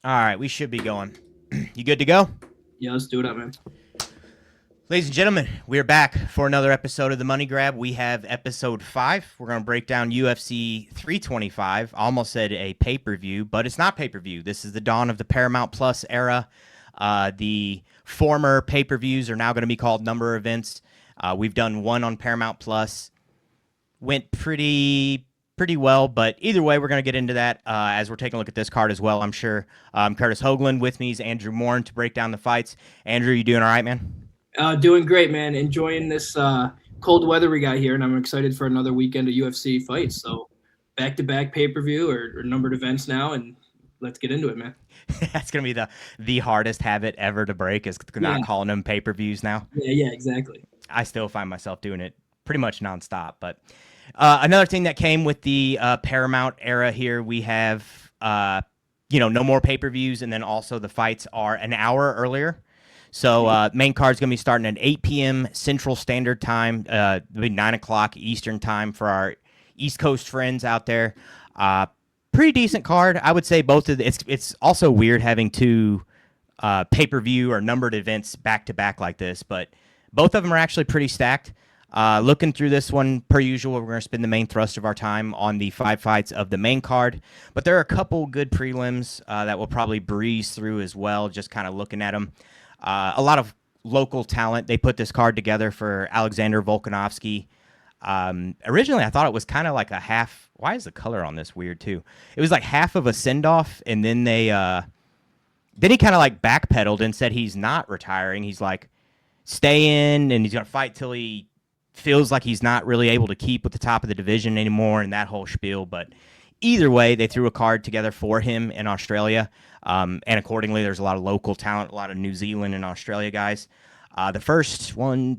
All right, we should be going. You good to go? Yeah, let's do it up, man. Ladies and gentlemen, we're back for another episode of the Money Grab. We have episode 5. We're going to break down UFC 325. I almost said a pay-per-view, but it's not pay-per-view. This is the dawn of the Paramount Plus era. The former pay-per-views are now going to be called number events. We've done one on Paramount Plus. Went pretty well, but either way, we're going to get into that as we're taking a look at this card as well, I'm sure. Curtis Hoagland with me is Andrew Morin to break down the fights. Andrew, you doing all right, man? Doing great, man. Enjoying this cold weather we got here, and I'm excited for another weekend of UFC fights. So back-to-back pay-per-view or numbered events now, and let's get into it, man. That's going to be the hardest habit ever to break is not calling them pay-per-views now. Yeah, exactly. I still find myself doing it pretty much nonstop. But another thing that came with the Paramount era here, we have, no more pay-per-views, and then also the fights are an hour earlier. So main card's going to be starting at 8 p.m. Central Standard Time, 9 o'clock Eastern Time for our East Coast friends out there. Pretty decent card. I would say both of it's also weird having two pay-per-view or numbered events back-to-back like this, but both of them are actually pretty stacked. Looking through this one, per usual, we're going to spend the main thrust of our time on the 5 fights of the main card, but there are a couple good prelims that we'll probably breeze through as well, just kind of looking at them. A lot of local talent. They put this card together for Alexander Volkanovski. Originally, I thought it was kind of like a half. Why is the color on this weird too? It was like half of a send-off, and then then he kind of like backpedaled and said he's not retiring. He's like, stay in, and he's going to fight till he feels like he's not really able to keep with the top of the division anymore and that whole spiel. But either way, they threw a card together for him in Australia. And accordingly, there's a lot of local talent, a lot of New Zealand and Australia guys. The first 4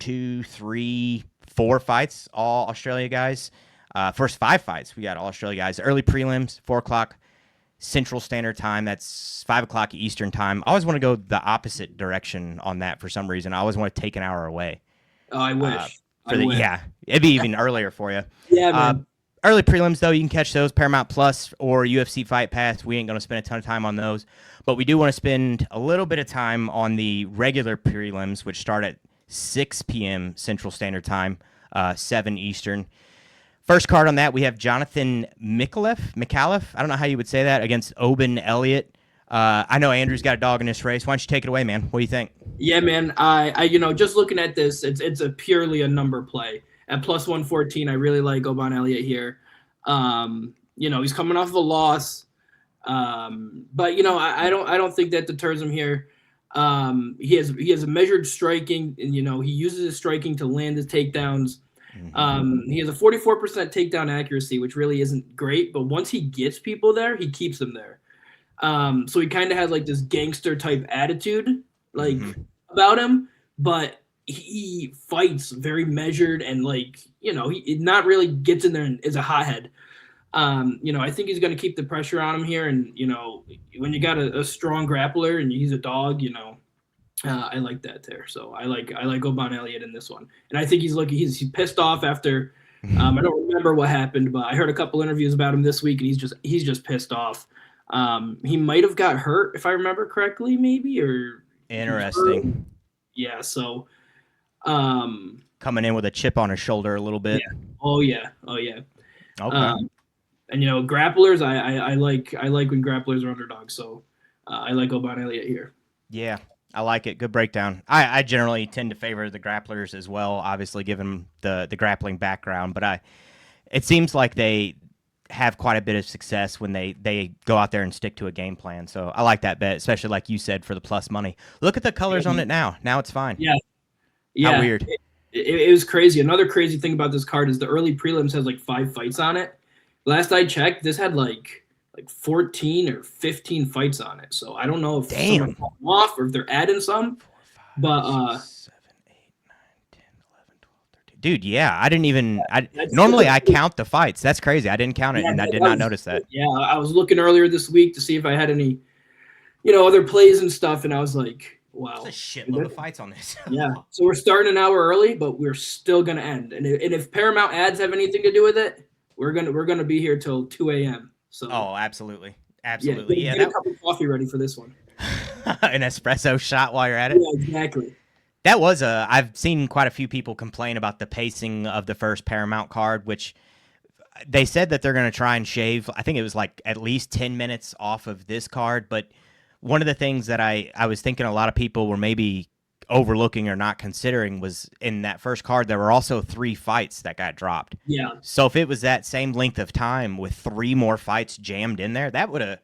fights, all Australia guys. First 5 fights, we got all Australia guys. Early prelims, 4 o'clock Central Standard Time. That's 5 o'clock Eastern Time. I always want to go the opposite direction on that for some reason. I always want to take an hour away. Oh, I wish. Yeah, it'd be even earlier for you. Yeah, man. Early prelims, though, you can catch those Paramount Plus or UFC Fight Pass. We ain't going to spend a ton of time on those. But we do want to spend a little bit of time on the regular prelims, which start at 6 p.m. Central Standard Time, 7 Eastern. First card on that, we have Jonathan McAuliffe. I don't know how you would say that, against Oban Elliott. I know Andrew's got a dog in this race. Why don't you take it away, man? What do you think? Yeah, man. I just looking at this, it's a purely a number play. At plus 114, I really like Oban Elliott here. He's coming off of a loss, but I don't think that deters him here. He has a measured striking, and he uses his striking to land his takedowns. He has a 44% takedown accuracy, which really isn't great, but once he gets people there, he keeps them there. So he kind of has like this gangster type attitude, about him, but he fights very measured and he not really gets in there and is a hothead. I think he's going to keep the pressure on him here. And, when you got a strong grappler and he's a dog, I like that there. So I like Oban Elliott in this one. And I think he's pissed off after, I don't remember what happened, but I heard a couple interviews about him this week and he's just pissed off. He might've got hurt if I remember correctly, maybe, or interesting. Yeah. So, coming in with a chip on his shoulder a little bit. Yeah. Oh yeah. Okay. And grapplers, I like when grapplers are underdogs. So I like Oban Elliott here. Yeah, I like it. Good breakdown. I generally tend to favor the grapplers as well, obviously given the grappling background. But it seems like they have quite a bit of success when they go out there and stick to a game plan. So I like that bet, especially like you said, for the plus money. Look at the colors on it now. Now it's fine. Yeah. How weird. It was crazy. Another crazy thing about this card is the early prelims has like 5 fights on it. Last I checked, this had like 14 or 15 fights on it. So I don't know if some are falling off or if they're adding some. 4, 5, 6, 7, 8, 9, 10, 11, 12, 13. Dude, yeah, I didn't even. Normally I count the fights. That's crazy. I didn't count it, and I did not notice that. Yeah, I was looking earlier this week to see if I had any, other plays and stuff, and I was like, wow, there's a shitload of fights on this. Yeah, so we're starting an hour early, but we're still gonna end. And if Paramount ads have anything to do with it, we're gonna be here till 2 a.m. So absolutely. Absolutely. Yeah, Yeah, get a cup of coffee ready for this one. an espresso shot while you're at it. Yeah, exactly. That was I've seen quite a few people complain about the pacing of the first Paramount card, which they said that they're going to try and shave. I think it was like at least 10 minutes off of this card. But one of the things that I was thinking a lot of people were maybe overlooking or not considering was in that first card, there were also 3 fights that got dropped. Yeah. So if it was that same length of time with 3 more fights jammed in there, that would have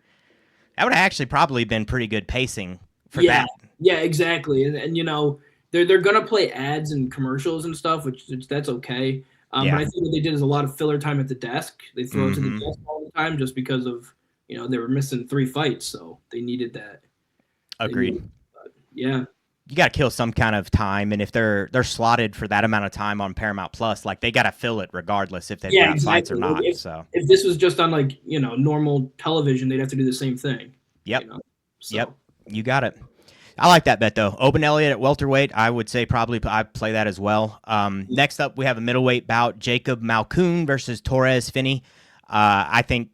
actually probably been pretty good pacing for that. Yeah, exactly. And you know, they're gonna play ads and commercials and stuff, which that's okay. But I think what they did is a lot of filler time at the desk. They throw it to the desk all the time just because of, you know, they were missing 3 fights, so they needed that. Agreed. Yeah. You got to kill some kind of time, and if they're slotted for that amount of time on Paramount Plus, like they got to fill it regardless if they've got fights or not. If this was just on like, you know, normal television, they'd have to do the same thing. Yep. You know? So. Yep. You got it. I like that bet though. Open Elliott at welterweight, I would say probably I'd play that as well. Next up, we have a middleweight bout: Jacob Malkoun versus Torres Finney. I think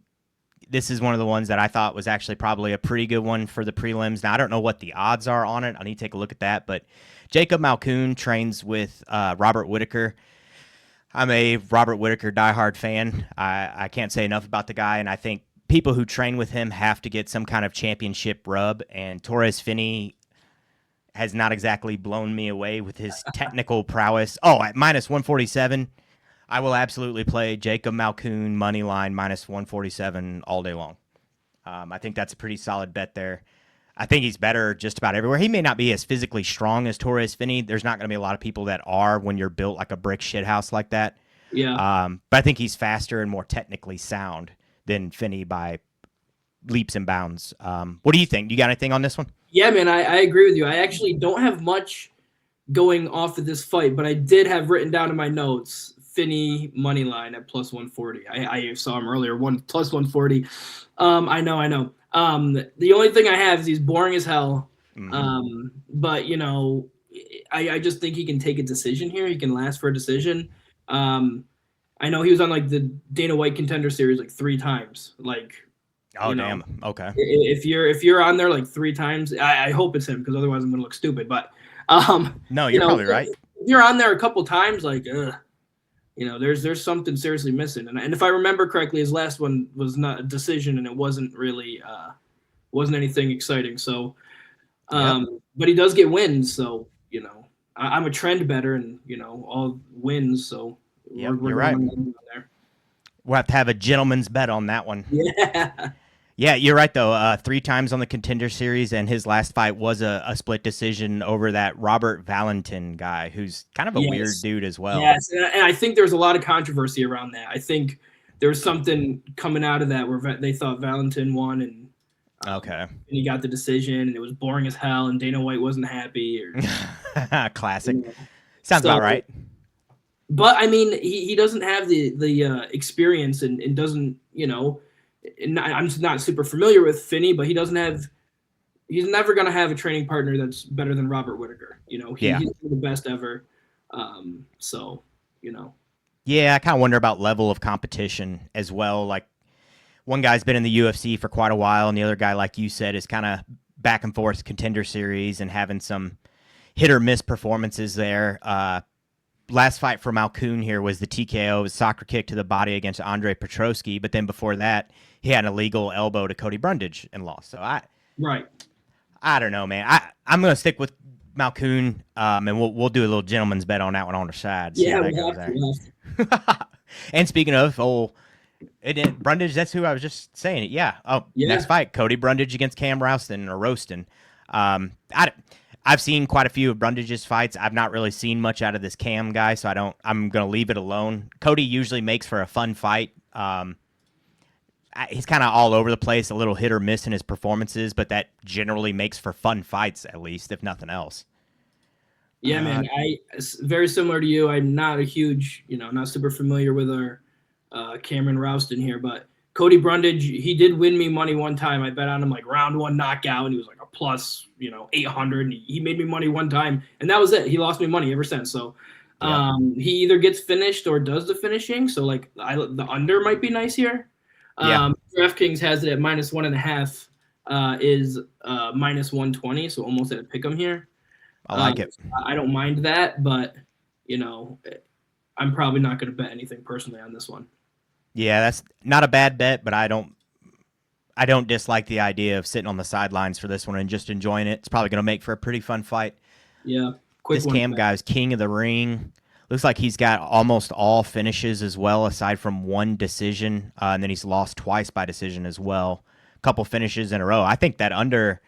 this is one of the ones that I thought was actually probably a pretty good one for the prelims. Now, I don't know what the odds are on it. I need to take a look at that. But Jacob Malkoun trains with Robert Whittaker. I'm a Robert Whittaker diehard fan. I can't say enough about the guy, and I think people who train with him have to get some kind of championship rub, and Torres Finney has not exactly blown me away with his technical prowess. Oh, at minus 147, I will absolutely play Jacob Malkoun money line minus 147 all day long. I think that's a pretty solid bet there. I think he's better just about everywhere. He may not be as physically strong as Torres Finney. There's not going to be a lot of people that are when you're built like a brick shithouse like that. Yeah. But I think he's faster and more technically sound than Finney by leaps and bounds. What do you think? You got anything on this one? Yeah, man, I agree with you. I actually don't have much going off of this fight, but I did have written down in my notes Finney money line at plus 140. I saw him earlier, plus 140. I know. The only thing I have is he's boring as hell. But you know, I just think he can take a decision here. He can last for a decision. I know he was on like the Dana White Contender Series like 3 times. Like, oh damn, okay. If you're on there like 3 times, I hope it's him because otherwise I'm gonna look stupid. But no, you're probably right. If you're on there a couple times, like, you know, there's something seriously missing. And if I remember correctly, his last one was not a decision, and it wasn't really wasn't anything exciting. So, but he does get wins. So, you know, I'm a trend better, and you know, all wins. So. Yep, you're right. We'll have to have a gentleman's bet on that one. Yeah. Yeah, you're right, though. 3 times on the Contender Series, and his last fight was a split decision over that Robert Valentin guy, who's kind of a weird dude as well. Yes, and I think there's a lot of controversy around that. I think there was something coming out of that where they thought Valentin won, and and he got the decision, and it was boring as hell, and Dana White wasn't happy. Classic. Sounds about right. But I mean, he doesn't have the experience and doesn't, you know, I'm not super familiar with Finney, but he's never going to have a training partner that's better than Robert Whittaker. You know, he's the best ever. So, you know. Yeah, I kind of wonder about level of competition as well. Like, one guy's been in the UFC for quite a while, and the other guy, like you said, is kind of back and forth Contender Series and having some hit or miss performances there. Last fight for Malkoun here was the TKO, was soccer kick to the body against Andre Petrosky, but then before that, he had an illegal elbow to Cody Brundage and lost. So I don't know, man. I'm gonna stick with Malkoun, and we'll do a little gentleman's bet on that one on the side. And speaking of, Brundage, that's who I was just saying it. Yeah. Next fight, Cody Brundage against Cam Roaston. I've seen quite a few of Brundage's fights. I've not really seen much out of this Cam guy, so I'm going to leave it alone. Cody usually makes for a fun fight. He's kind of all over the place, a little hit or miss in his performances, but that generally makes for fun fights, at least, if nothing else. Yeah, man. Very similar to you. I'm not a huge, you know, not super familiar with our Cameron Rouston here, but Cody Brundage, he did win me money one time. I bet on him like round 1 knockout, and he was like a plus, you know, 800. And he made me money one time, and that was it. He lost me money ever since. So he either gets finished or does the finishing. So like the under might be nice here. Yeah, DraftKings has it at -1.5. Is -120, so almost at a pick 'em here. I like it. I don't mind that, but I'm probably not going to bet anything personally on this one. Yeah, that's not a bad bet, but I don't dislike the idea of sitting on the sidelines for this one and just enjoying it. It's probably going to make for a pretty fun fight. Yeah, quick This one. Cam guy's king of the ring. Looks like he's got almost all finishes as well, aside from one decision, and then he's lost twice by decision as well. A couple finishes in a row. I think that under,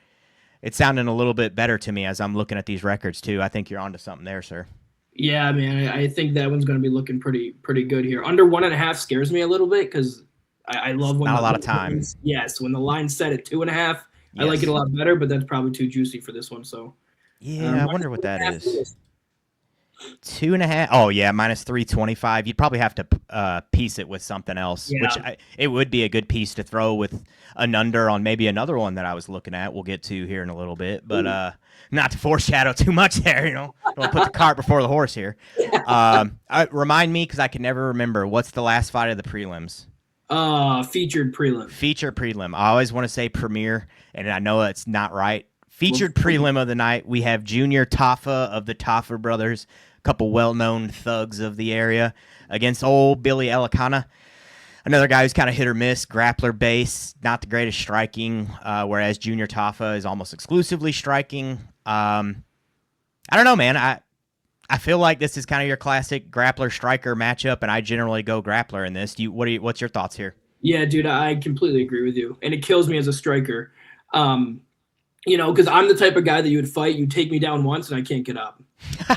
it's sounding a little bit better to me as I'm looking at these records too. I think you're onto something there, sir. Yeah, man, I think that one's going to be looking pretty good here. Under 1.5 scares me a little bit because I love when not a lot of time. Yes, when the line's set at 2.5, I like Yes. it a lot better, but that's probably too juicy for this one. So Yeah, I wonder what that is. 2.5. Oh yeah, -325. You'd probably have to piece it with something else, Yeah. which it would be a good piece to throw with an under on maybe another one that I was looking at. We'll get to here in a little bit, but not to foreshadow too much there. Don't put the cart before the horse here. Remind me because I can never remember. What's the last fight of the prelims? Featured prelim. Feature prelim. I always want to say premiere, and I know that's not right. Featured prelim of the night. We have Junior Tafa of the Tafa brothers, a couple well-known thugs of the area, against old Billy Elikana. Another guy who's kind of hit or miss, grappler base, not the greatest striking, whereas Junior Tafa is almost exclusively striking. I don't know, man. I feel like this is kind of your classic grappler striker matchup, and I generally go grappler in this. What's your thoughts here? Yeah, dude, I completely agree with you, and it kills me as a striker. Because I'm the type of guy that you would fight, you take me down once, and I can't get up.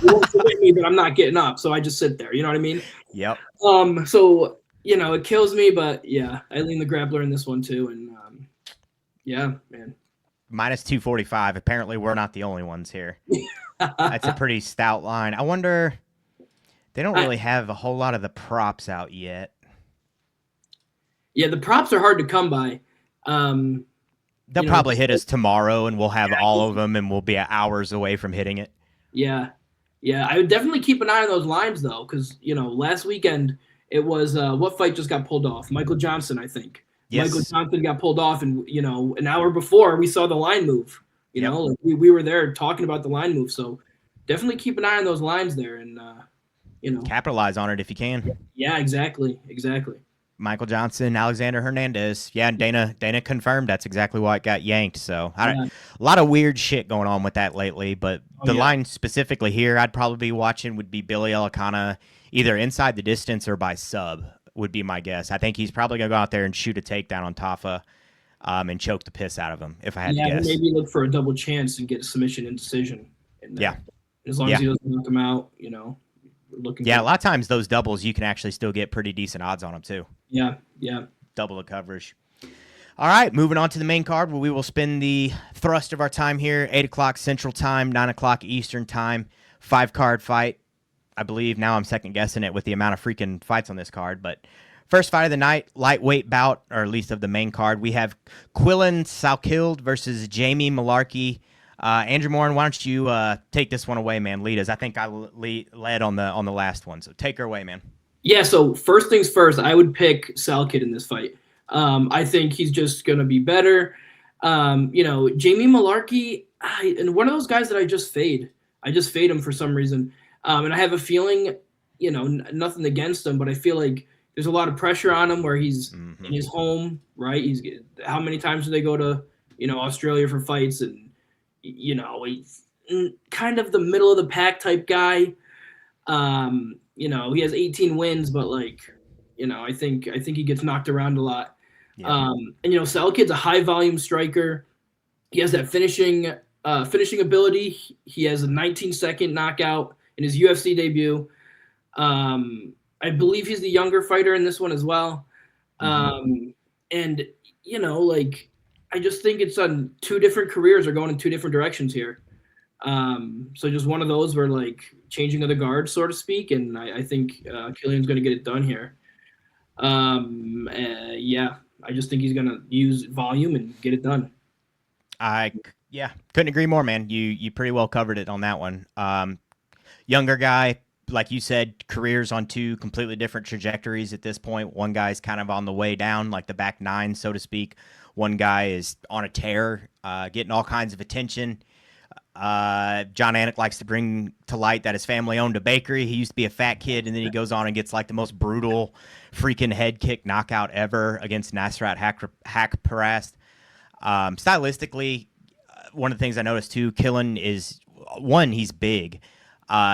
You won't submit me, but I'm not getting up, so I just sit there. You know what I mean? Yep. So it kills me, but yeah, I lean the grappler in this one too, and yeah, man. -245. Apparently, we're not the only ones here. That's a pretty stout line. I wonder, they don't really have a whole lot of the props out yet. Yeah, the props are hard to come by. They'll probably hit us tomorrow, and we'll have all of them, and we'll be hours away from hitting it. Yeah. I would definitely keep an eye on those lines, though, because, last weekend it was what fight just got pulled off? Michael Johnson, I think. Yes. Michael Johnson got pulled off, and, an hour before we saw the line move. Like we were there talking about the line move. So definitely keep an eye on those lines there and, capitalize on it if you can. Yeah, exactly. Michael Johnson, Alexander Hernandez. Yeah, and Dana confirmed that's exactly why it got yanked. So a lot of weird shit going on with that lately. But the line specifically here I'd probably be watching would be Billy Elikana either inside the distance or by sub would be my guess. I think he's probably going to go out there and shoot a takedown on Tafa and choke the piss out of him, if I had to guess. Maybe look for a double chance and get a submission and decision. Yeah. As long as he doesn't knock him out, looking. Yeah, good. A lot of times those doubles, you can actually still get pretty decent odds on them, too. Yeah. Double the coverage. All right, moving on to the main card where we will spend the thrust of our time here, 8 o'clock Central Time, 9 o'clock Eastern Time, 5-card fight. I believe now I'm second-guessing it with the amount of freaking fights on this card, but first fight of the night, lightweight bout, or at least of the main card, we have Quillan Salkilld versus Jamie Malarkey. Andrew Morin, why don't you take this one away, man? Lead us. I think I led on the last one, so take her away, man. Yeah, so first things first, I would pick Salkilld in this fight. I think he's just going to be better. Jamie Malarkey, and one of those guys that I just fade. I just fade him for some reason. And I have a feeling, nothing against him, but I feel like there's a lot of pressure on him where he's in his home, right? How many times do they go to, Australia for fights? And, he's kind of the middle of the pack type guy. He has 18 wins, but I think he gets knocked around a lot. Yeah. And Salkild's a high volume striker. He has that finishing ability. He has a 19-second knockout in his UFC debut. I believe he's the younger fighter in this one as well. And I just think it's on two different careers are going in two different directions here. So just one of those where changing of the guard, so to speak. And I think Quillan's going to get it done here. I just think he's going to use volume and get it done. Couldn't agree more, man. You pretty well covered it on that one. Younger guy, like you said, careers on two completely different trajectories at this point. One guy's kind of on the way down, like the back nine, so to speak. One guy is on a tear, getting all kinds of attention. John Anik likes to bring to light that his family owned a bakery. He used to be a fat kid, and then he goes on and gets like the most brutal freaking head kick knockout ever against Nasrat Haqparast. Stylistically, one of the things I noticed too, Quillan is one, he's big.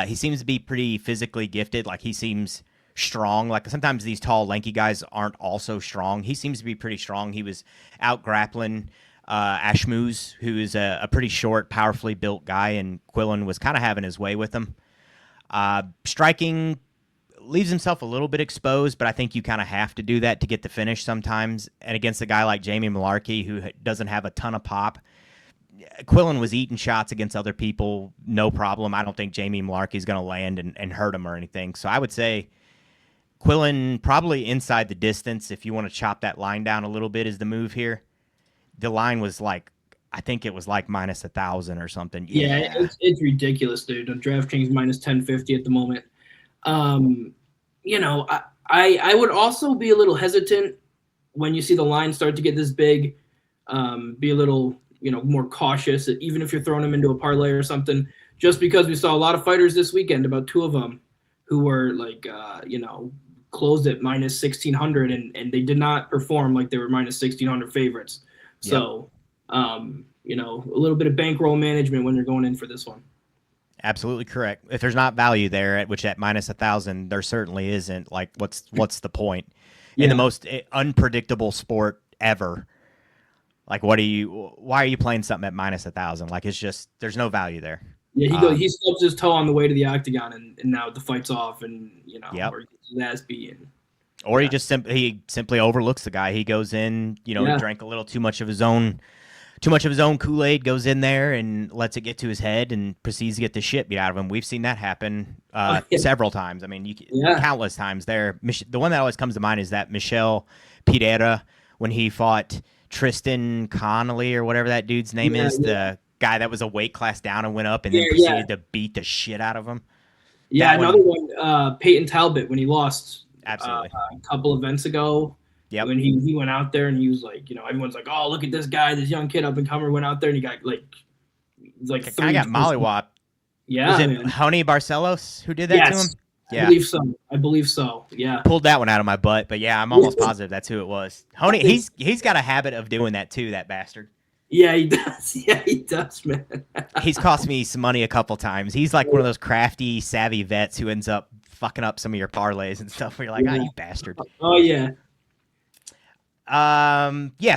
He seems to be pretty physically gifted. Like he seems strong. Like sometimes these tall, lanky guys aren't also strong. He seems to be pretty strong. He was out grappling Ashmuz, who is a pretty short, powerfully built guy, and Quillan was kind of having his way with him. Striking leaves himself a little bit exposed, but I think you kind of have to do that to get the finish sometimes. And against a guy like Jamie Malarkey, who doesn't have a ton of pop, Quillan was eating shots against other people, no problem. I don't think Jamie Malarkey is going to land and hurt him or anything. So I would say Quillan probably inside the distance, if you want to chop that line down a little bit, is the move here. The line was like, I think it was like minus 1,000 or something. Yeah, it's ridiculous, dude. On DraftKings minus 1050 at the moment. You know, I would also be a little hesitant when you see the line start to get this big. Be a little, you know, more cautious, even if you're throwing them into a parlay or something, just because we saw a lot of fighters this weekend, about two of them, who were like, you know, closed at minus 1,600, and they did not perform like they were minus 1,600 favorites. So, you know, a little bit of bankroll management when you're going in for this one. Absolutely correct. If there's not value there, which at minus 1,000, there certainly isn't. Like, what's the point in the most unpredictable sport ever? Like, why are you playing something at minus 1,000? Like, it's just, there's no value there. Yeah, he stubs his toe on the way to the octagon, and now the fight's off, and you know, or he gets his ass beaten. Or he just simply overlooks the guy. He goes in, you know, he drank a little too much of his own Kool-Aid, goes in there and lets it get to his head and proceeds to get the shit beat out of him. We've seen that happen several times. I mean, countless times there. The one that always comes to mind is that Michel Pereira when he fought Tristan Connolly or whatever that dude's name is, the guy that was a weight class down and went up and then proceeded to beat the shit out of him. Yeah, another one, Peyton Talbot, when he lost absolutely a couple events ago. Yep. When he went out there and he was like, you know, everyone's like, oh, look at this guy, this young kid up and comer went out there and he got like I got mollywopped. Yeah. Was it Honey Barcelos who did that to him? Yeah. I believe so. Yeah. Pulled that one out of my butt, but yeah, I'm almost positive that's who it was. Honey, he's got a habit of doing that too, that bastard. Yeah, he does. Yeah, he does, man. He's cost me some money a couple times. He's like one of those crafty, savvy vets who ends up fucking up some of your parlays and stuff where you're like, you bastard. Oh, yeah.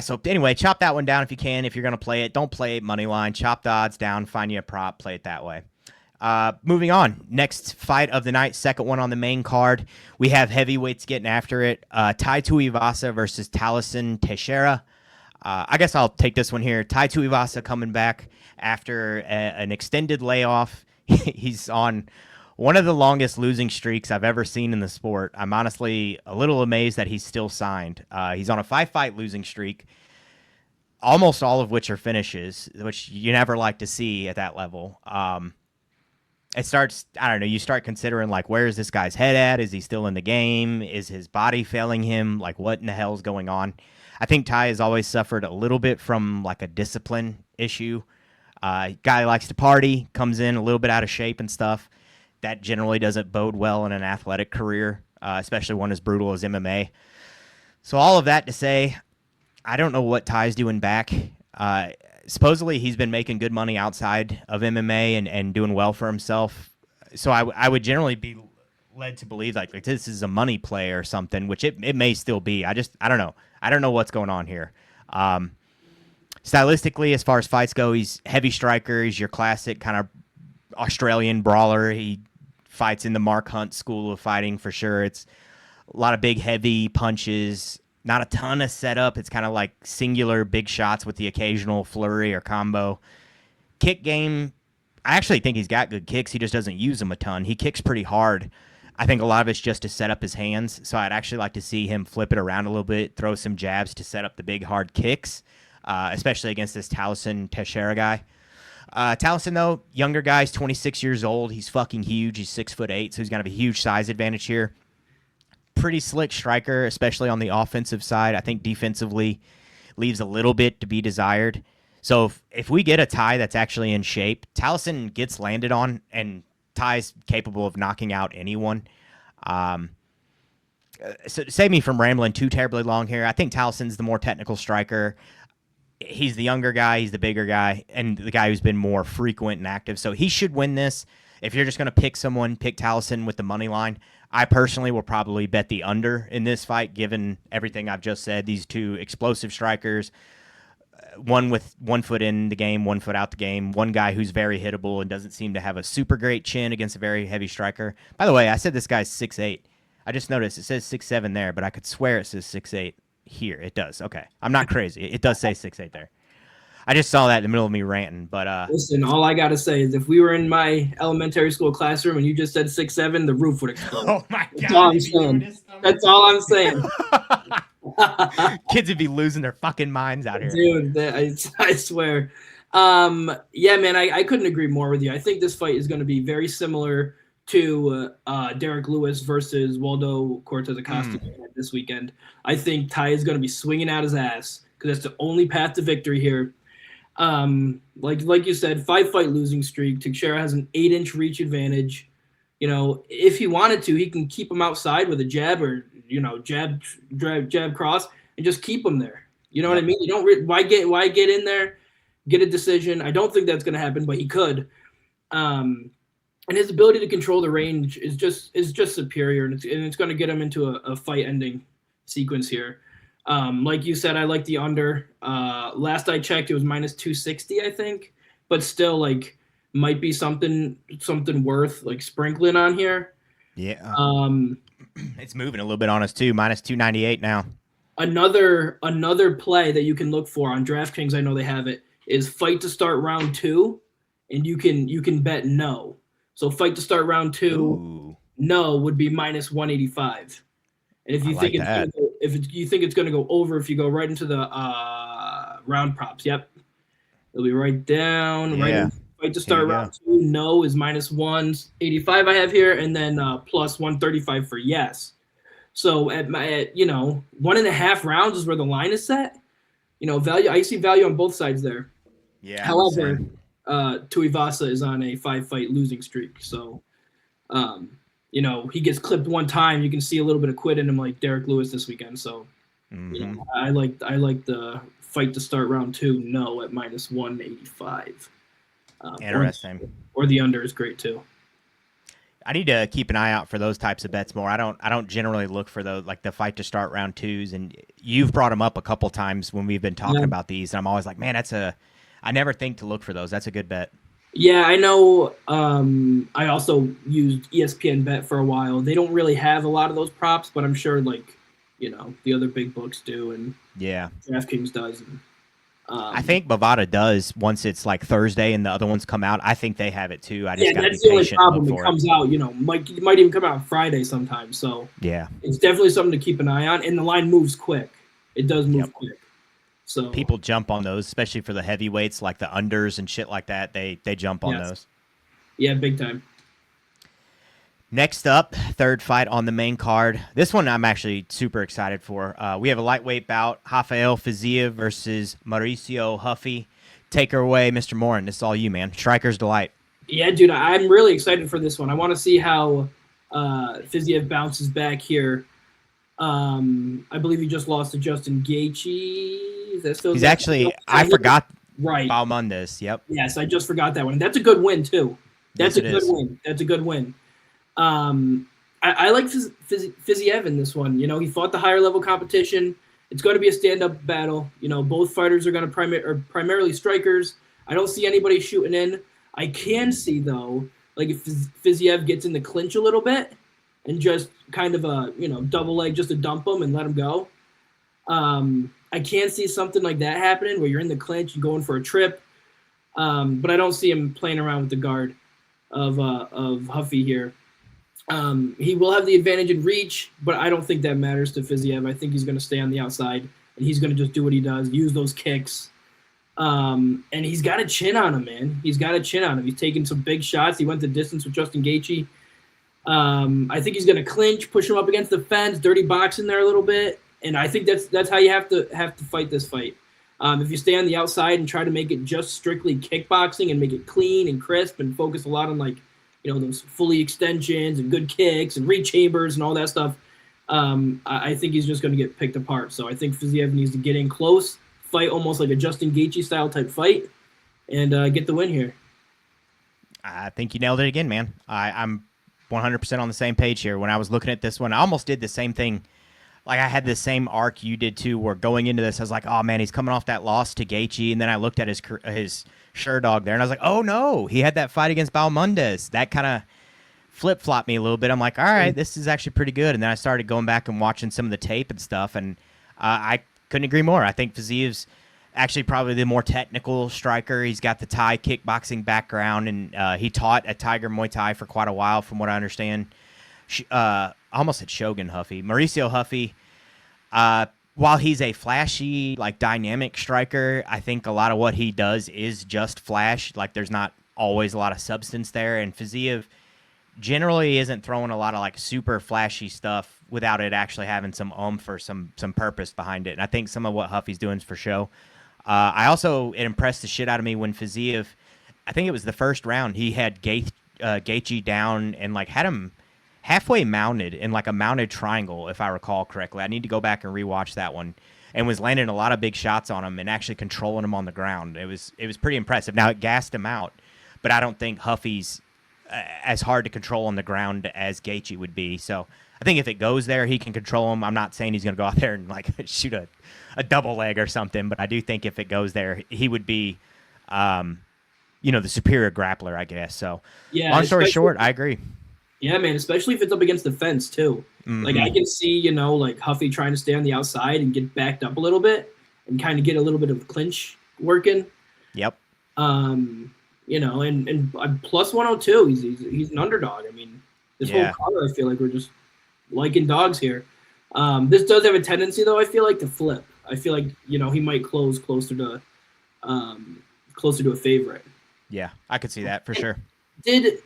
So anyway, chop that one down if you can. If you're going to play it, don't play it money line. Chop the odds down, find you a prop, play it that way. Moving on. Next fight of the night, second one on the main card. We have heavyweights getting after it. Tai Tuivasa versus Tallison Teixeira. I guess I'll take this one here. Tai Tuivasa coming back after an extended layoff. He's on one of the longest losing streaks I've ever seen in the sport. I'm honestly a little amazed that he's still signed. He's on a 5-fight losing streak, almost all of which are finishes, which you never like to see at that level. It starts, I don't know, you start considering, like, where is this guy's head at? Is he still in the game? Is his body failing him? Like, what in the hell is going on? I think Tai has always suffered a little bit from, like, a discipline issue. Guy likes to party, comes in a little bit out of shape and stuff. That generally doesn't bode well in an athletic career, especially one as brutal as MMA. So all of that to say, I don't know what Tai's doing back. Supposedly he's been making good money outside of MMA and doing well for himself. So I would generally be led to believe like this is a money play or something, which it may still be. I don't know. I don't know what's going on here. Stylistically, as far as fights go, he's heavy striker. He's your classic kind of Australian brawler. He fights in the Mark Hunt school of fighting for sure. It's a lot of big, heavy punches, not a ton of setup. It's kind of like singular big shots with the occasional flurry or combo. Kick game, I actually think he's got good kicks. He just doesn't use them a ton. He kicks pretty hard. I think a lot of it's just to set up his hands. So I'd actually like to see him flip it around a little bit, throw some jabs to set up the big, hard kicks, especially against this Tallison Teixeira guy. Tallison, though, younger guy, he's 26 years old. He's fucking huge. He's 6'8", so he's going to have a huge size advantage here. Pretty slick striker, especially on the offensive side. I think defensively leaves a little bit to be desired. So if we get a Ty that's actually in shape, Tallison gets landed on, and Ty's capable of knocking out anyone. So save me from rambling too terribly long here. I think Tallison's the more technical striker. He's the younger guy, he's the bigger guy, and the guy who's been more frequent and active. So he should win this. If you're just going to pick someone, pick Tallison with the money line. I personally will probably bet the under in this fight, given everything I've just said. These two explosive strikers, one with 1 foot in the game, 1 foot out the game, one guy who's very hittable and doesn't seem to have a super great chin against a very heavy striker. By the way, I said this guy's 6'8". I just noticed it says 6'7" there, but I could swear it says 6'8". Here, it does. Okay. I'm not crazy. It does say 6'8" there. I just saw that in the middle of me ranting, but listen, all I gotta say is if we were in my elementary school classroom and you just said 6'7", the roof would explode. Oh my God. That's all I'm saying. That's all I'm saying. Kids would be losing their fucking minds out here. Dude, I swear. Yeah, man, I couldn't agree more with you. I think this fight is going to be very similar to Derek Lewis versus Waldo Cortez Acosta this weekend. I think Ty is going to be swinging out his ass because that's the only path to victory here. Like you said, 5-fight losing streak. Teixeira has an 8-inch reach advantage. You know, if he wanted to, he can keep him outside with a jab or jab cross and just keep him there. You know what I mean? You don't why get in there, get a decision. I don't think that's going to happen, but he could. And his ability to control the range is just superior, and it's going to get him into a fight-ending sequence here. Like you said, I like the under. Last I checked, it was minus 260, I think, but still, like, might be something worth like sprinkling on here. Yeah. It's moving a little bit on us too. Minus 298 now. Another play that you can look for on DraftKings, I know they have it, is fight to start round 2, and you can bet no. So fight to start round 2, Ooh. No would be minus 185. And if you think it's going to go over, if you go right into the round props, yep, it'll be right down. Yeah. Right in, fight to start round 2, no is minus 185 I have here, and then plus 135 for yes. So at 1.5 rounds is where the line is set. Value. I see value on both sides there. Yeah. However, Tuivasa is on a 5-fight losing streak, so he gets clipped one time. You can see a little bit of quit in him, like Derek Lewis this weekend. So, I like the fight to start round 2. No, at minus 185. Interesting. Or the under is great too. I need to keep an eye out for those types of bets more. I don't generally look for those, like the fight to start round 2s, and you've brought them up a couple times when we've been talking about these, and I'm always like, man, I never think to look for those. That's a good bet. Yeah, I know. I also used ESPN Bet for a while. They don't really have a lot of those props, but I'm sure the other big books do, and DraftKings does. And, I think Bovada does once it's like Thursday and the other ones come out. I think they have it too. I just gotta be that's the only patient problem. It comes out, it might even come out Friday sometimes. So yeah, it's definitely something to keep an eye on. And the line moves quick. It does move quick. So people jump on those, especially for the heavyweights, like the unders and shit like that. They jump on those. Yeah, big time. Next up, third fight on the main card. This one I'm actually super excited for. We have a lightweight bout, Rafael Fiziev versus Mauricio Huffy. Take her away, Mr. Morin. This is all you, man. Striker's delight. Yeah, dude, I'm really excited for this one. I want to see how Fiziev bounces back here. I believe he just lost to Justin Gaethje. He's actually, I forgot. Right. Balmundas, yep. Yes, I just forgot that one. That's a good win, too. That's a good win. That's a good win. I like Fiziev in this one. He fought the higher level competition. It's going to be a stand-up battle. Both fighters are going to primarily strikers. I don't see anybody shooting in. I can see, though, like if Fiziev gets in the clinch a little bit and just kind of a, double leg just to dump him and let him go. I can see something like that happening where you're in the clinch, you're going for a trip. But I don't see him playing around with the guard of Huffy here. He will have the advantage in reach, but I don't think that matters to Fiziev. I think he's going to stay on the outside, and he's going to just do what he does, use those kicks, And he's got a chin on him, man. He's got a chin on him. He's taking some big shots. He went the distance with Justin Gaethje. I think he's going to clinch, push him up against the fence, dirty boxing there a little bit, and I think that's how you have to fight this fight. If you stay on the outside and try to make it just strictly kickboxing and make it clean and crisp and focus a lot on those fully extensions and good kicks and reach chambers and all that stuff, I think he's just going to get picked apart. So I think Fiziev needs to get in close, fight almost like a Justin Gaethje style type fight, and get the win here. I think you nailed it again, man. I'm 100% on the same page here. When I was looking at this one, I almost did the same thing. Like, I had the same arc you did too, where going into this, I was like, oh man, he's coming off that loss to Gaethje, and then I looked at his Sherdog there, and I was like, oh no, he had that fight against Balmundas. That kind of flip-flopped me a little bit. I'm like, all right, this is actually pretty good. And then I started going back and watching some of the tape and stuff, and I couldn't agree more. I think Fiziev's actually probably the more technical striker. He's got the Thai kickboxing background, and he taught at Tiger Muay Thai for quite a while, from what I understand. I almost said Shogun Huffy. Mauricio Huffy, while he's a flashy, like, dynamic striker, I think a lot of what he does is just flash. Like, there's not always a lot of substance there, and Fiziev generally isn't throwing a lot of, like, super flashy stuff without it actually having some oomph or some purpose behind it. And I think some of what Huffy's doing is for show. It impressed the shit out of me when Fiziev, I think it was the first round, he had Gaethje down and, like, had him halfway mounted in, like, a mounted triangle, if I recall correctly. I need to go back and rewatch that one, and was landing a lot of big shots on him and actually controlling him on the ground. It was pretty impressive. Now, it gassed him out, but I don't think Huffy's as hard to control on the ground as Gaethje would be. So I think if it goes there, he can control him. I'm not saying he's going to go out there and, like, shoot a double leg or something, but I do think if it goes there, he would be, the superior grappler, I guess. So, yeah, long story short, I agree. Yeah, man, especially if it's up against the fence, too. Mm-hmm. Like, I can see, like, Huffy trying to stay on the outside and get backed up a little bit and kind of get a little bit of clinch working. Yep. And plus 102, he's an underdog. I mean, this whole card, I feel like we're just liking dogs here. This does have a tendency, though, I feel like, to flip. I feel like, he might close closer to a favorite. Yeah, I could see that for sure. Did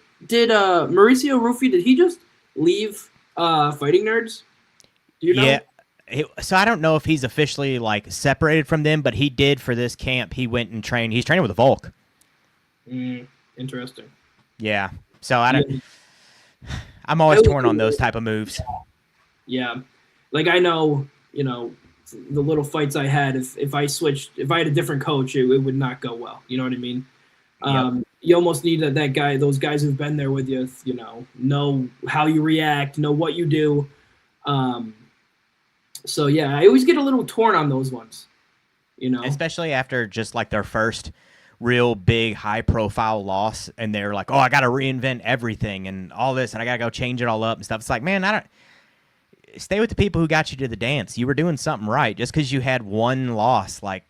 Mauricio Rufy, did he just leave Fighting Nerds? Do you know? Yeah. So I don't know if he's officially, like, separated from them, but he did for this camp. He went and trained. He's training with Volk. Interesting. Yeah. So I'm always torn on those type of moves. Yeah. Like, I know, the little fights I had, if I had a different coach, it would not go well. You know what I mean? Yep. You almost need those guys who've been there with you, know how you react, know what you do. So yeah, I always get a little torn on those ones, especially after just, like, their first real big high profile loss, and they're like, oh, I got to reinvent everything and all this, and I got to go change it all up and stuff. It's like, man, stay with the people who got you to the dance. You were doing something right. Just because you had one loss, like,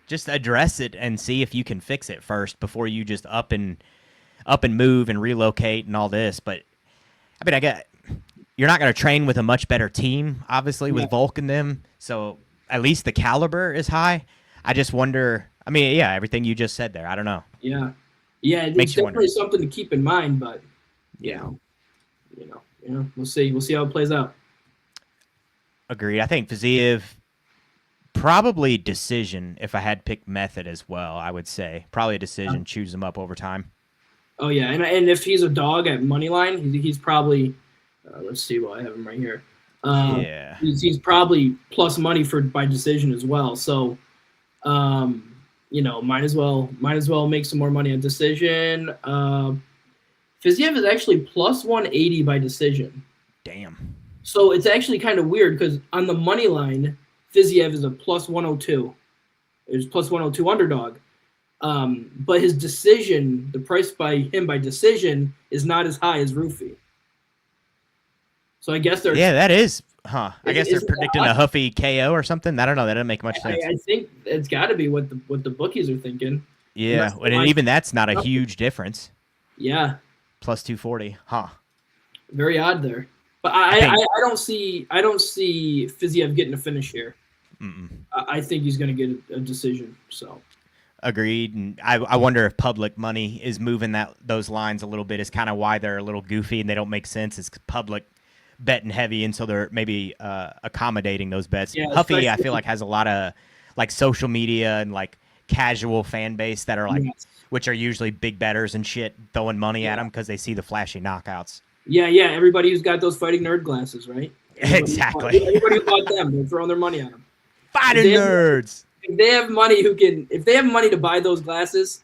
just address it and see if you can fix it first before you just up and move and relocate and all this. But I mean, you're not going to train with a much better team, obviously, with Volk and them. So at least the caliber is high. I just wonder. I mean, yeah, everything you just said there. I don't know. Yeah, it's definitely something to keep in mind. But we'll see. We'll see how it plays out. Agreed. I think Fiziev, probably decision. If I had picked method as well, I would say probably a decision. Choose him up over time. Oh yeah, and if he's a dog at money line, he's probably. Let's see. Well, I have him right here. He's probably plus money by decision as well. So, might as well make some more money on decision. Fiziev is actually plus 180 by decision. Damn. So it's actually kind of weird because on the money line, Fiziev is a plus 102. It's plus 102 underdog. But his decision, the price by decision, is not as high as Rufy. So I guess that is, huh? I guess they're predicting a Huffy KO or something. I don't know. That doesn't make much sense. I think it's got to be what the bookies are thinking. Yeah, and even that's not a huge difference. Yeah. Plus 240, huh? Very odd there. But I don't see Fiziev getting a finish here. I think he's going to get a decision. So Agreed. And I wonder if public money is moving those lines a little bit. Is kind of why they're a little goofy and they don't make sense. It's public betting heavy, and so they're maybe accommodating those bets. Yeah, Huffy, I feel especially like, has a lot of like social media and like casual fan base that are like, yes. which are usually big bettors and shit, throwing money at Yeah. them because they see the flashy knockouts. Yeah. Everybody who's got those fighting nerd glasses, right? Exactly. Everybody who bought them, they're throwing their money on them. Fighting nerds. If they have money if they have money to buy those glasses,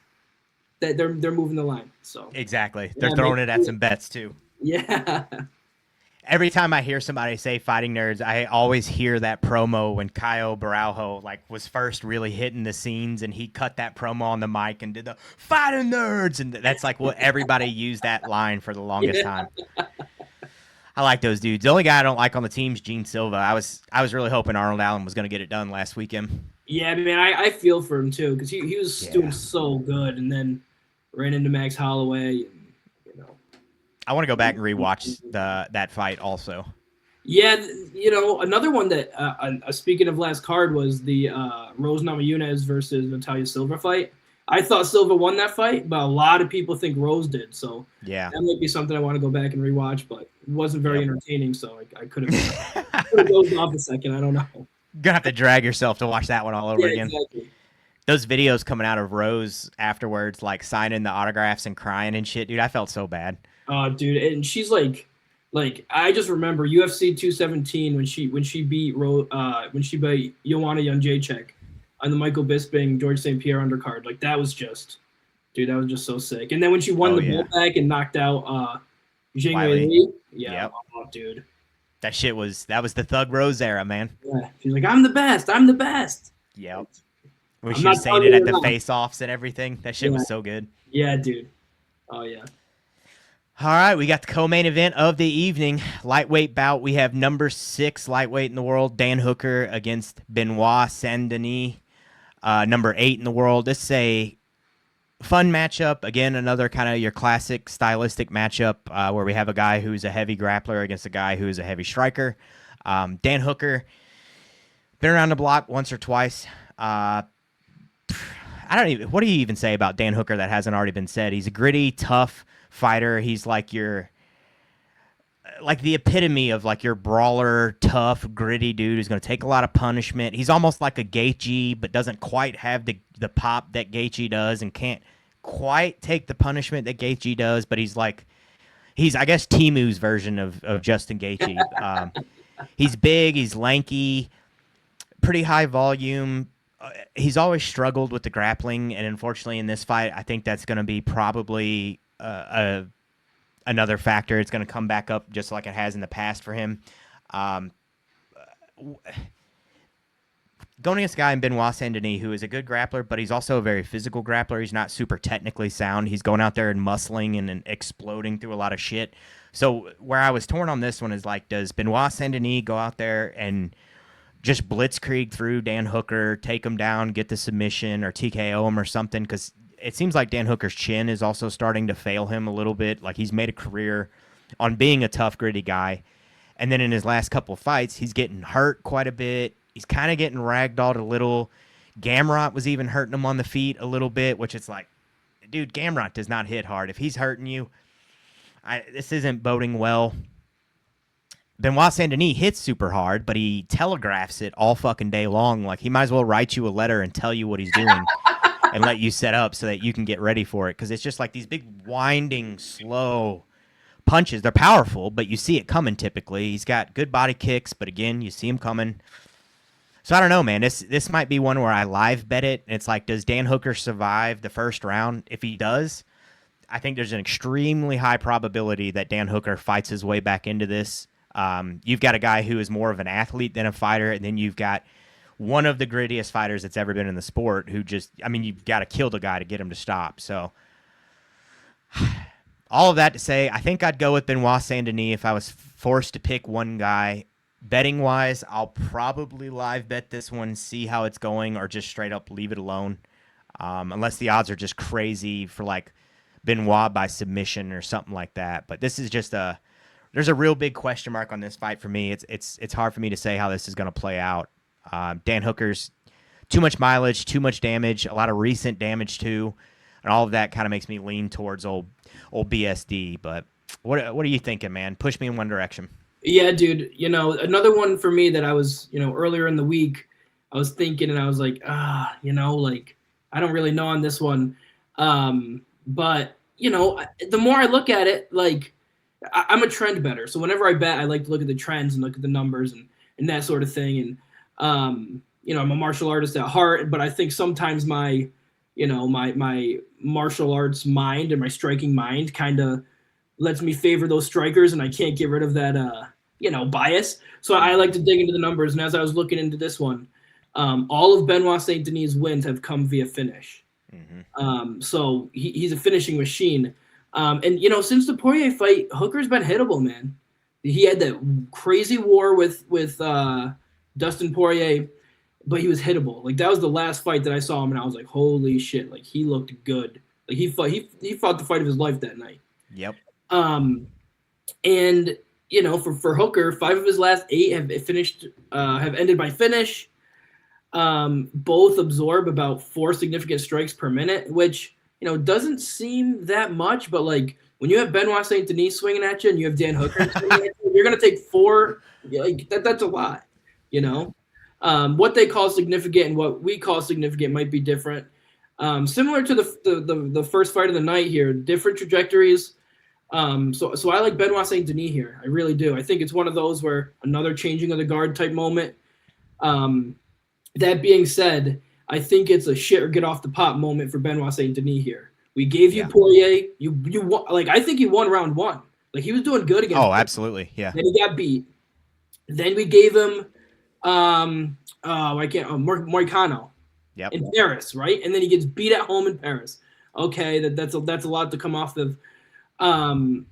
that they're moving the line. So Exactly. They're throwing it at some bets too. Yeah. Every time I hear somebody say fighting nerds, I always hear that promo when Caio Baraujo like was first really hitting the scenes, and he cut that promo on the mic and did the fighting nerds, and that's like what everybody used that line for the longest time. I like those dudes. The only guy I don't like on the team is Gene Silva. I was really hoping Arnold Allen was going to get it done last weekend. Yeah, man, I feel for him too because he was doing so good, and then ran into Max Holloway. And, I want to go back and rewatch that fight also. Yeah, another one that speaking of last card was the Rose Namajunas versus Natalia Silva fight. I thought Silva won that fight, but a lot of people think Rose did. So yeah, that might be something I want to go back and rewatch, but it wasn't very entertaining, so I could have dozed off a second. I don't know. Gonna have to drag yourself to watch that one all over again. Exactly. Those videos coming out of Rose afterwards, like signing the autographs and crying and shit, dude, I felt so bad. Dude, and she's like I just remember UFC 217 when she beat Joanna Jędrzejczyk on the Michael Bisping George St. Pierre undercard. Like that was just so sick. And then when she won the belt back and knocked out Jing Li, dude. That was the Thug Rose era, man. Yeah, she's like, I'm the best. Yep. When she was saying it at the face-offs and everything, that shit was so good. Yeah, dude. Oh yeah. All right, we got the co-main event of the evening, lightweight bout. We have number 6 lightweight in the world, Dan Hooker against Benoit Saint-Denis, number 8 in the world. This is a fun matchup. Again, another kind of your classic stylistic matchup where we have a guy who's a heavy grappler against a guy who's a heavy striker. Dan Hooker, been around the block once or twice. What do you even say about Dan Hooker that hasn't already been said? He's a gritty, tough fighter. He's like the epitome of like your brawler, tough, gritty dude who's going to take a lot of punishment. He's almost like a Gaethje, but doesn't quite have the pop that Gaethje does and can't quite take the punishment that Gaethje does, but he's I guess Timu's version of Justin Gaethje. He's big, he's lanky, pretty high volume. He's always struggled with the grappling, and unfortunately in this fight, I think that's going to be probably another factor. It's going to come back up just like it has in the past for him. Going against a guy in Benoit Saint-Denis who is a good grappler, but he's also a very physical grappler. He's not super technically sound. He's going out there and muscling and exploding through a lot of shit. So where I was torn on this one is like, does Benoit Saint-Denis go out there and just blitzkrieg through Dan Hooker, take him down, get the submission, or TKO him or something? Because it seems like Dan Hooker's chin is also starting to fail him a little bit. Like he's made a career on being a tough, gritty guy. And then in his last couple of fights, he's getting hurt quite a bit. He's kind of getting ragdolled a little. Gamrot was even hurting him on the feet a little bit, which it's like, dude, Gamrot does not hit hard. If he's hurting you, this isn't boding well. Benoit Saint-Denis hits super hard, but he telegraphs it all fucking day long. Like he might as well write you a letter and tell you what he's doing and let you set up so that you can get ready for it. Because it's just like these big winding, slow punches. They're powerful, but you see it coming typically. He's got good body kicks, but again, you see him coming. So I don't know, man. This might be one where I live bet it. It's like, does Dan Hooker survive the first round? If he does, I think there's an extremely high probability that Dan Hooker fights his way back into this. You've got a guy who is more of an athlete than a fighter, and then you've got one of the grittiest fighters that's ever been in the sport who you've got to kill the guy to get him to stop. So all of that to say, I think I'd go with Benoit Saint-Denis if I was forced to pick one guy. Betting-wise, I'll probably live bet this one, see how it's going, or just straight up leave it alone. Unless the odds are just crazy for like Benoit by submission or something like that. But this is just there's a real big question mark on this fight for me. It's hard for me to say how this is going to play out. Dan Hooker's too much mileage, too much damage, a lot of recent damage too, and all of that kind of makes me lean towards old BSD. But what are you thinking, man? Push me in one direction. Yeah, dude. Another one for me that I was, earlier in the week, I was thinking and I was like, like I don't really know on this one. But the more I look at it, like I'm a trend better. So whenever I bet, I like to look at the trends and look at the numbers and that sort of thing. And I'm a martial artist at heart, but I think sometimes my martial arts mind and my striking mind kind of lets me favor those strikers, and I can't get rid of that bias. So I like to dig into the numbers. And as I was looking into this one, all of Benoit Saint-Denis' wins have come via finish. Mm-hmm. So he's a finishing machine. And since the Poirier fight, Hooker's been hittable, man. He had that crazy war with Dustin Poirier, but he was hittable. Like that was the last fight that I saw him, and I was like, holy shit! Like he looked good. Like he fought the fight of his life that night. Yep. And for Hooker, 5 of his last 8 have ended by finish. Both absorb about 4 significant strikes per minute, which doesn't seem that much, but like when you have Benoit Saint-Denis swinging at you and you have Dan Hooker swinging at you, you're gonna take 4. Like that's a lot. What they call significant and what we call significant might be different. Similar to the first fight of the night here, different trajectories. So I like Benoit Saint-Denis here. I really do. I think it's one of those where another changing of the guard type moment. That being said, I think it's a shit or get off the pot moment for Benoit Saint-Denis here. We gave you Poirier. You won, like I think he won round 1. Like he was doing good against. Oh, absolutely, yeah. Then he got beat. Then we gave him Moicano. Yep. In Paris, right? And then he gets beat at home in Paris. Okay, that's a lot to come off of. And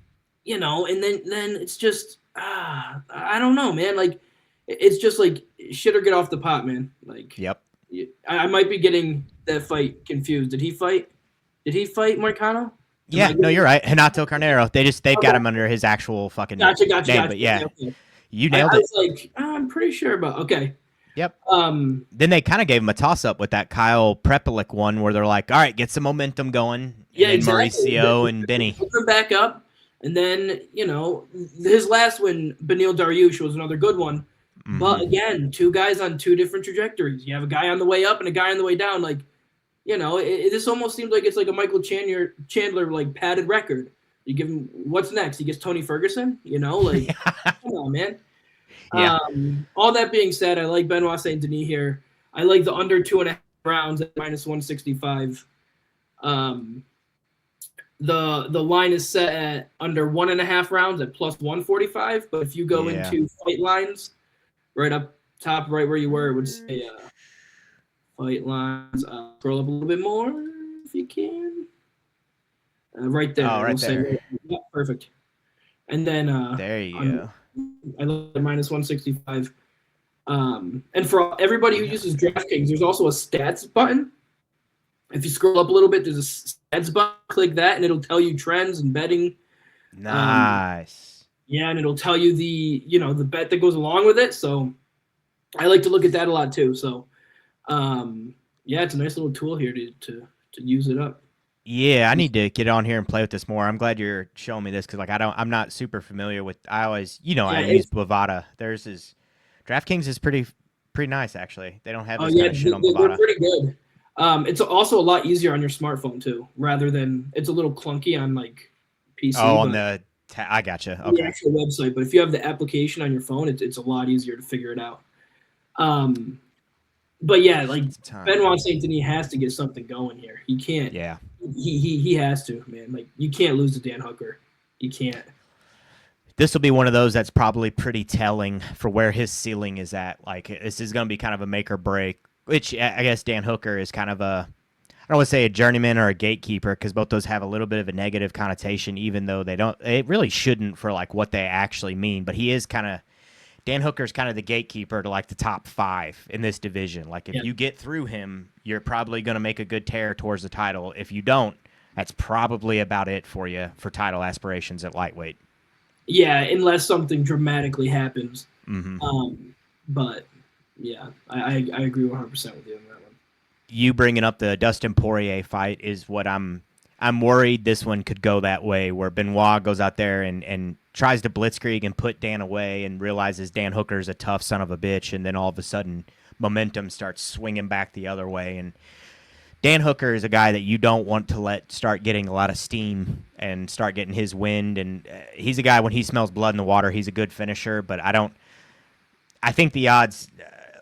then it's just I don't know, man. Like it's just like shit or get off the pot, man. Like yep. I might be getting that fight confused. Did he fight Moicano? Yeah, no, you're right. Hinato Carnero. They've got him under his actual fucking gotcha. name, but yeah, okay. You nailed it. I was like, I'm pretty sure about okay. Yep. Then they kind of gave him a toss-up with that Kyle Prepelic one where they're like, all right, get some momentum going. Yeah, and exactly. Mauricio and Benny. Put them back up. And then, his last win, Beneil Dariush, was another good one. Mm-hmm. But again, 2 guys on 2 different trajectories. You have a guy on the way up and a guy on the way down. Like, this almost seems like it's like a Michael Chandler like padded record. You give him what's next? He gets Tony Ferguson, like come on, man. Yeah. All that being said, I like Benoit Saint-Denis here. I like the under 2.5 rounds at -165. The line is set at under 1.5 rounds at +145. But if you go into fight lines, right up top, right where you were, it would say fight lines. Scroll up a little bit more if you can. Right there. Oh, right there. Yeah, perfect. And then there you go. I love -165. And for everybody who uses DraftKings, there's also a stats button. If you scroll up a little bit, there's a stats button. Click that, and it'll tell you trends and betting. Nice. And it'll tell you the bet that goes along with it. So I like to look at that a lot too. So it's a nice little tool here to use it up. Yeah, I need to get on here and play with this more. I'm glad you're showing me this because I'm not super familiar with. I always, I use Bovada. DraftKings is pretty nice actually. They don't have this kind of shit on Bovada. They're pretty good. It's also a lot easier on your smartphone too, rather than it's a little clunky on like PC. Oh, on I gotcha. Okay. The actual website, but if you have the application on your phone, it's a lot easier to figure it out. But yeah, like Benoit Saint-Denis has to get something going here. He can't. Yeah. He has to, man. Like you can't lose to Dan Hooker. You can't. This will be one of those that's probably pretty telling for where his ceiling is at. Like this is going to be kind of a make or break, which I guess Dan Hooker is kind of I don't want to say a journeyman or a gatekeeper because both those have a little bit of a negative connotation, even though it really shouldn't for like what they actually mean. But he is Dan Hooker's kind of the gatekeeper to like the top 5 in this division. Like if you get through him, you're probably going to make a good tear towards the title. If you don't, that's probably about it for you for title aspirations at lightweight. Yeah, unless something dramatically happens. Mm-hmm. But yeah, I agree 100% with you on that one. you bringing up the Dustin Poirier fight is what I'm worried this one could go that way, where Benoit goes out there and tries to blitzkrieg and put Dan away and realizes Dan Hooker is a tough son of a bitch, and then all of a sudden momentum starts swinging back the other way. And Dan Hooker is a guy that you don't want to let start getting a lot of steam and start getting his wind. And he's a guy, when he smells blood in the water, he's a good finisher, but I think the odds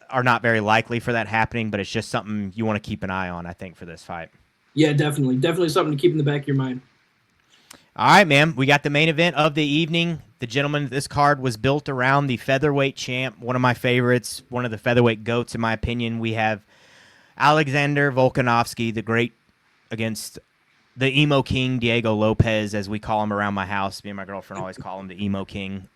are not very likely for that happening, but it's just something you want to keep an eye on, I think, for this fight. Yeah, definitely. Definitely something to keep in the back of your mind. All right, man. We got the main event of the evening. The gentleman, this card was built around the featherweight champ, one of my favorites, one of the featherweight GOATs, in my opinion. We have Alexander Volkanovski, the great, against the Emo King Diego Lopes, as we call him around my house. Me and my girlfriend always call him the Emo King.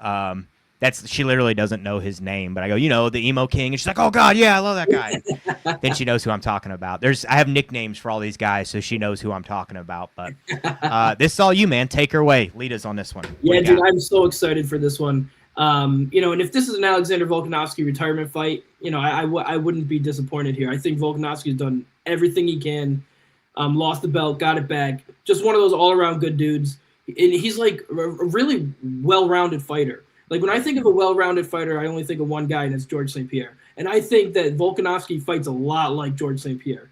She literally doesn't know his name, but I go, the Emo King, and she's like, oh God, yeah, I love that guy. Then she knows who I'm talking about. I have nicknames for all these guys, so she knows who I'm talking about. But this is all you, man. Take her away. Lead us on this one. Yeah, dude, I'm so excited for this one. And if this is an Alexander Volkanovski retirement fight, I wouldn't be disappointed here. I think Volkanovski's done everything he can. Lost the belt, got it back. Just one of those all-around good dudes. And he's like a really well-rounded fighter. Like, when I think of a well-rounded fighter, I only think of one guy, and it's George St. Pierre. And I think that Volkanovski fights a lot like George St. Pierre.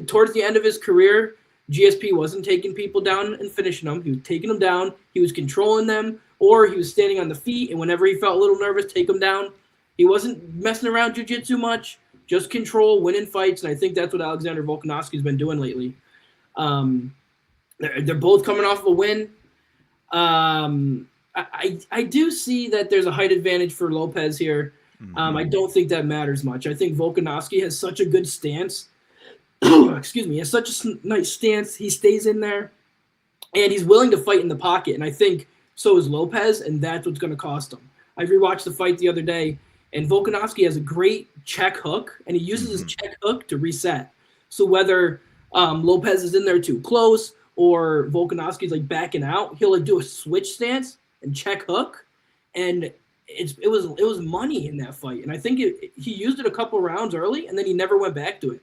Towards the end of his career, GSP wasn't taking people down and finishing them. He was taking them down. He was controlling them, or he was standing on the feet, and whenever he felt a little nervous, take them down. He wasn't messing around jiu-jitsu much, just control, winning fights, and I think that's what Alexander Volkanovski's been doing lately. They're both coming off of a win. I do see that there's a height advantage for Lopez here. I don't think that matters much. I think Volkanovski has such a good stance. Excuse me. He has such a nice stance. He stays in there, and he's willing to fight in the pocket. And I think so is Lopez, and that's what's going to cost him. I rewatched the fight the other day, and Volkanovski has a great check hook, and he uses his check hook to reset. So whether Lopez is in there too close or Volkanovski's like backing out, he'll like do a switch stance and check hook, and it was money in that fight. And I think he used it a couple rounds early, and then he never went back to it.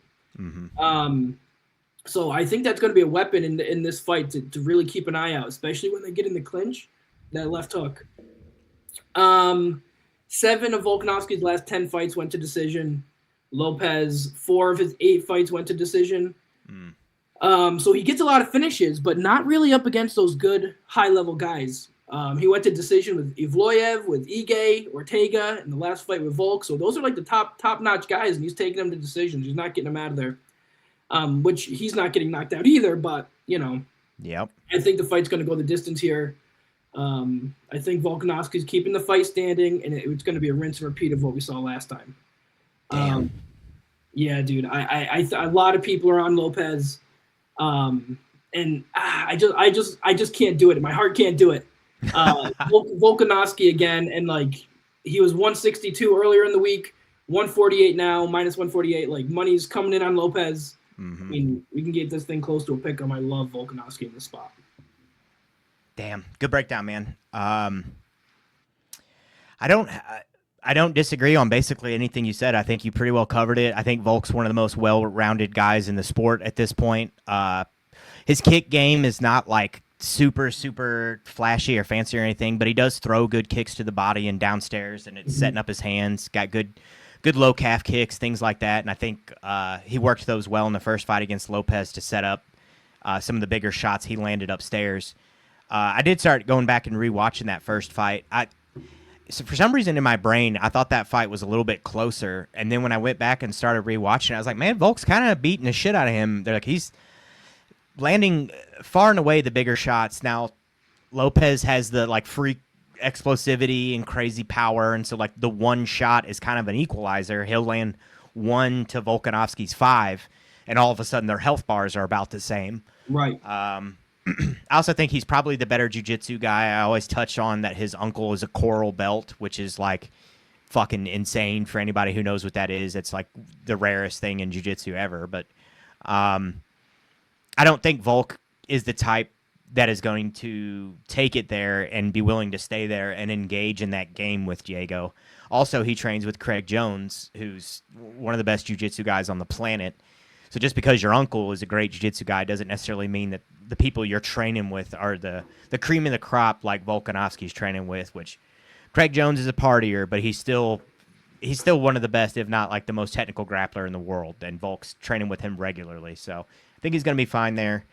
So I think that's going to be a weapon in this fight to really keep an eye out, especially when they get in the clinch, that left hook. 7 of Volkanovski's last 10 fights went to decision. Lopez, 4 of his 8 fights went to decision. So he gets a lot of finishes, but not really up against those good high-level guys. He went to decision with Evloev, with Ige, Ortega, in the last fight with Volk. So those are like the top-notch guys, and he's taking them to decisions. He's not getting them out of there, which he's not getting knocked out either. But, Yep. I think the fight's going to go the distance here. I think Volkanovski's keeping the fight standing, and it's going to be a rinse and repeat of what we saw last time. Damn. Yeah, dude. A lot of people are on Lopez, and I just can't do it. My heart can't do it. Volkanovski again, and like he was 162 earlier in the week, 148 now, minus 148. Like, money's coming in on Lopez. I mean, we can get this thing close to a pick 'em. I love Volkanovski in this spot. Damn, good breakdown, man. I don't disagree on basically anything you said. I think you pretty well covered it. I think Volk's one of the most well-rounded guys in the sport at this point. His kick game is not like super flashy or fancy or anything, but he does throw good kicks to the body and downstairs, and it's setting up his hands. Got good low calf kicks, things like that. And I think he worked those well in the first fight against Lopez to set up some of the bigger shots he landed upstairs. I did start going back and rewatching that first fight. So for some reason in my brain, I thought that fight was a little bit closer. And then when I went back and started rewatching it, I was like, man, Volk's kind of beating the shit out of him. They're like, he's landing far and away the bigger shots. Now, Lopez has the like freak explosivity and crazy power. And so like the one shot is kind of an equalizer. He'll land 1 to Volkanovski's 5, and all of a sudden their health bars are about the same. Right. I also think he's probably the better jiu-jitsu guy. I always touch on that his uncle is a coral belt, which is like fucking insane for anybody who knows what that is. It's like the rarest thing in jiu-jitsu ever. But I don't think Volk is the type that is going to take it there and be willing to stay there and engage in that game with Diego. Also, he trains with Craig Jones, who's one of the best jiu-jitsu guys on the planet. So just because your uncle is a great jiu-jitsu guy doesn't necessarily mean that the people you're training with are the cream of the crop like Volkanovski's training with, which Craig Jones is a partier, but he's still one of the best, if not like the most technical grappler in the world, and Volk's training with him regularly. So I think he's going to be fine there.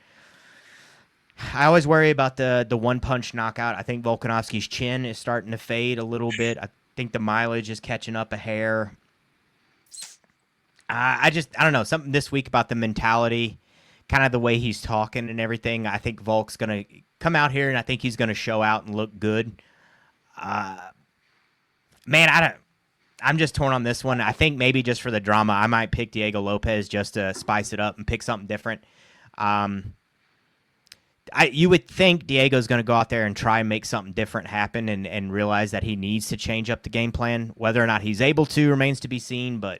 I always worry about the one-punch knockout. I think Volkanovski's chin is starting to fade a little bit. I think the mileage is catching up a hair. I don't know, something this week about the mentality, kind of the way he's talking and everything. I think Volk's going to come out here, and I think he's going to show out and look good. Man, I'm just torn on this one. I think maybe just for the drama, I might pick Diego Lopes just to spice it up and pick something different. You would think Diego's going to go out there and try and make something different happen and realize that he needs to change up the game plan. Whether or not he's able to remains to be seen, but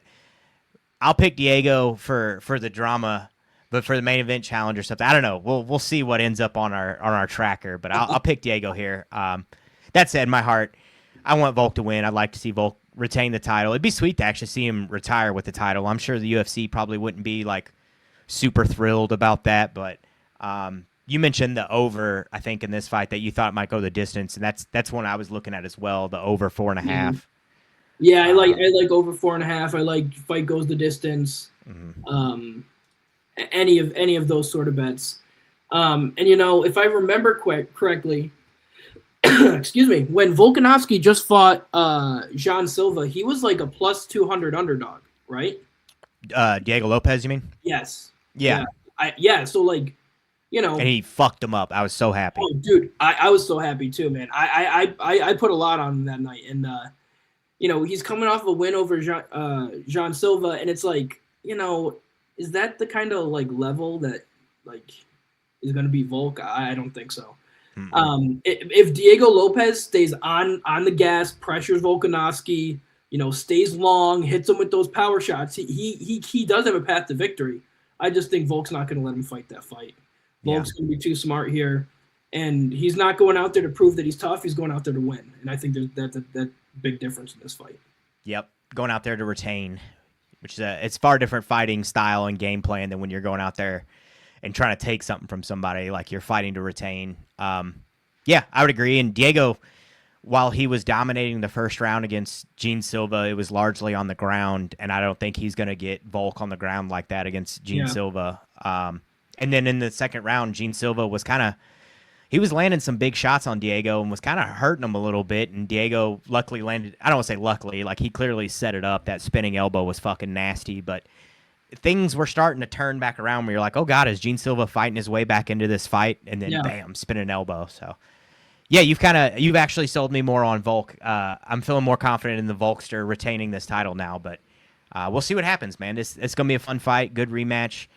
I'll pick Diego for the drama, but for the main event challenge or something, I don't know. We'll see what ends up on our tracker, but I'll pick Diego here. That said, my heart, I want Volk to win. I'd like to see Volk retain the title. It'd be sweet to actually see him retire with the title. I'm sure the UFC probably wouldn't be like super thrilled about that, but you mentioned the over, I think, in this fight that you thought might go the distance, and that's one I was looking at as well, the over 4.5. Yeah, I like over 4.5. I like fight goes the distance. Mm-hmm. Any of those sort of bets. And if I remember correctly, excuse me, when Volkanovski just fought Jean Silva, he was like a plus 200 underdog, right? Diego Lopes, you mean? Yes. Yeah. So like, and he fucked him up. I was so happy. Oh, dude, I was so happy too, man. I put a lot on him that night, and he's coming off a win over Jean Silva, and it's like, is that the kind of like level that like is going to be Volk? I don't think so. Mm-hmm. If Diego Lopes stays on the gas, pressures Volkanovski, stays long, hits him with those power shots, he does have a path to victory. I just think Volk's not going to let him fight that fight. Volk's going to be too smart here, and he's not going out there to prove that he's tough. He's going out there to win, and I think that's that big difference in this fight. Yep, going out there to retain, which is it's far different fighting style and game plan than when you're going out there and trying to take something from somebody, like you're fighting to retain. Yeah, I would agree. And Diego, while he was dominating the first round against Jean Silva, it was largely on the ground, and I don't think he's going to get Volk on the ground like that against Jean Silva. And then in the second round, Jean Silva was he was landing some big shots on Diego and was kind of hurting him a little bit. And Diego luckily landed, I don't want to say luckily, like he clearly set it up. That spinning elbow was fucking nasty, but things were starting to turn back around where you're like, oh God, is Jean Silva fighting his way back into this fight? And then bam, spinning elbow. So yeah, you've actually sold me more on Volk. I'm feeling more confident in the Volkster retaining this title now, but we'll see what happens, man. It's going to be a fun fight, good rematch.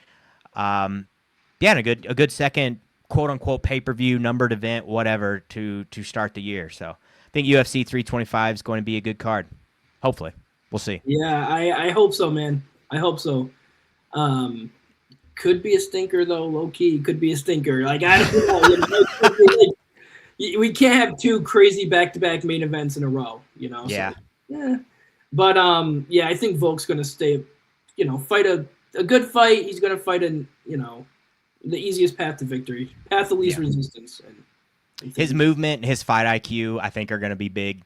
And a good second quote unquote pay-per-view numbered event, whatever, to start the year. So I think UFC 325 is going to be a good card. Hopefully. We'll see. Yeah, I hope so, man. I hope so. Could be a stinker though, low key. Could be a stinker. Like I don't know. We can't have two crazy back-to-back main events in a row, Yeah. So, yeah. But I think Volk's gonna stay, fight a good fight. He's gonna fight the easiest path to victory, path of least resistance. And his movement and his fight IQ, I think, are going to be big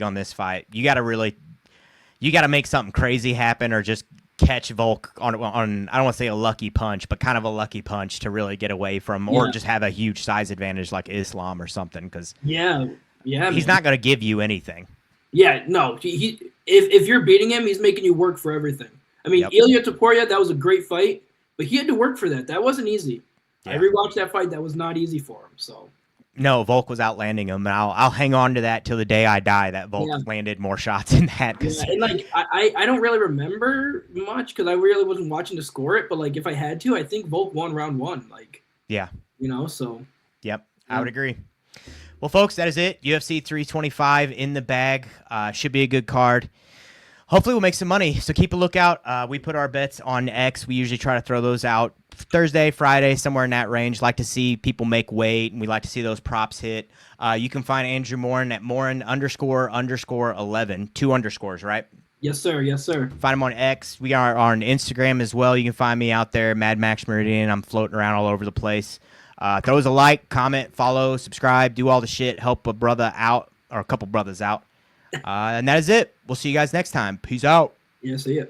on this fight. You got to make something crazy happen, or just catch Volk on I don't want to say a lucky punch, but kind of a lucky punch to really get away from, or just have a huge size advantage like Islam or something. Because he's not going to give you anything. Yeah, no. If you're beating him, he's making you work for everything. I mean, Ilia Topuria, that was a great fight. But he had to work for that. That wasn't easy. Yeah. I rewatched that fight. That was not easy for him. So no, Volk was outlanding him, and I'll hang on to that till the day I die. That Volk landed more shots in that. And like I don't really remember much because I really wasn't watching to score it. But like if I had to, I think Volk won round one. Like So I would agree. Well, folks, that is it. UFC 325 in the bag. Should be a good card. Hopefully we'll make some money, so keep a lookout. We put our bets on X. We usually try to throw those out Thursday, Friday, somewhere in that range. Like to see people make weight, and we like to see those props hit. You can find Andrew Morin at Morin __11, 2 underscores, right? Yes, sir. Yes, sir. Find him on X. We are on Instagram as well. You can find me out there, Mad Max Meridian. I'm floating around all over the place. Throw us a like, comment, follow, subscribe, do all the shit. Help a brother out or a couple brothers out. And that is it. We'll see you guys next time. Peace out. Yeah, see ya.